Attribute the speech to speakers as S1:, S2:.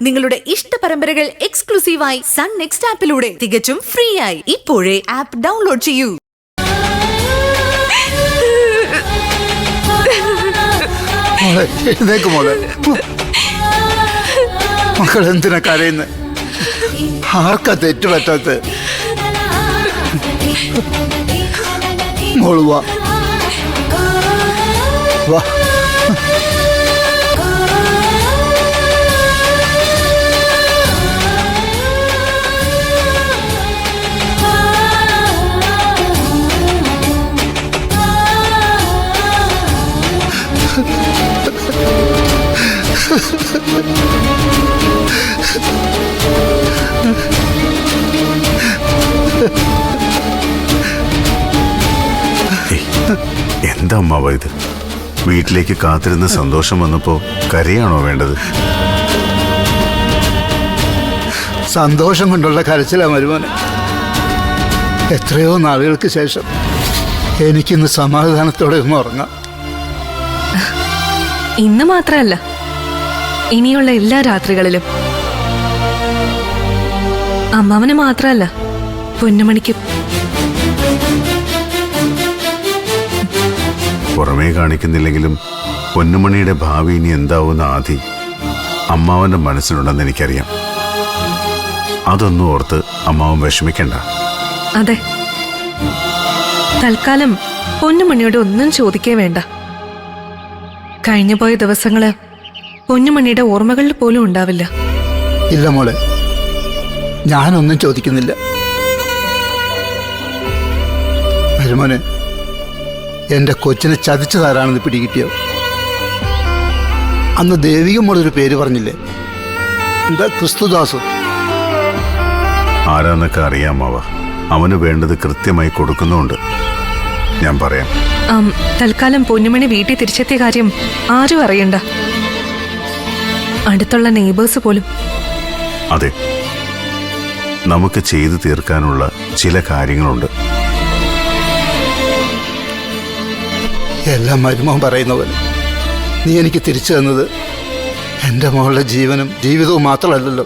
S1: നിങ്ങളുടെ ഇഷ്ട പരമ്പരകൾ എക്സ്ക്ലൂസീവായി സൺ നെക്സ്റ്റ് ആപ്പിലൂടെ തികച്ചും ഫ്രീ ആയി ഇപ്പോഴേ ആപ്പ് ഡൗൺലോഡ് ചെയ്യൂ.
S2: മക്കൾ എന്തിനാ കരയുന്നത്? ആർക്കാ തെറ്റ് പറ്റാത്ത? മോള് വാ വാ.
S3: എന്താ അമ്മാവ ഇത്? വീട്ടിലേക്ക് കാത്തിരുന്ന സന്തോഷം വന്നപ്പോ കരയാണോ വേണ്ടത്?
S2: സന്തോഷം കൊണ്ടുള്ള കരച്ചിലാ മരുമോനെ. എത്രയോ നാളുകൾക്ക് ശേഷം എനിക്കിന്ന് സമാധാനത്തോടെ ഒന്ന് ഉറങ്ങാം.
S4: ഇന്ന് മാത്രമല്ല, ഇനിയുള്ള എല്ലാ രാത്രികളിലും. അമ്മാവന് മാത്രമല്ല, പൊന്നുമണിക്കും.
S3: പുറമേ കാണിക്കുന്നില്ലെങ്കിലും പൊന്നുമണിയുടെ ഭാവി ഇനി എന്താവുന്ന ആദി അമ്മാവന്റെ മനസ്സിലുണ്ടെന്ന് എനിക്കറിയാം. അതൊന്നും ഓർത്ത് അമ്മാവൻ വിഷമിക്കണ്ട.
S4: അതെ, തൽക്കാലം പൊന്നുമണിയോട് ഒന്നും ചോദിക്കേ വേണ്ട. കഴിഞ്ഞുപോയ ദിവസങ്ങള് പൊന്നുമണിയുടെ ഓർമ്മകളിൽ പോലും ഉണ്ടാവില്ല.
S2: ഇല്ല മോളെ, ഞാനൊന്നും ചോദിക്കുന്നില്ല. മരുമോനെ, എന്റെ കൊച്ചിനെ ചതിച്ചതാരാണെന്ന് പിടികിട്ടിയോ? അന്ന് ദേവിക മോളൊരു പേര് പറഞ്ഞില്ലേ, എന്താ ക്രിസ്തുദാസ്?
S3: ആരാന്നൊക്കെ അറിയാമാവ. അവന് വേണ്ടത് കൃത്യമായി കൊടുക്കുന്നുണ്ട്. ഞാൻ പറയാം.
S4: തൽക്കാലം പൊന്നുമണി വീട്ടിൽ തിരിച്ചെത്തിയ കാര്യം ആരും അറിയണ്ട. അടുത്തുള്ള നെയ്ബേഴ്സ് പോലും.
S3: അതെ, നമുക്ക് ചെയ്തു തീർക്കാനുള്ള ചില കാര്യങ്ങളുണ്ട്.
S2: എല്ലാം മരുമോൻ പറയുന്ന പോലെ നീ എനിക്ക് തിരിച്ചു തന്നത് എൻ്റെ മോളുടെ ജീവനും ജീവിതവും മാത്രമല്ലല്ലോ,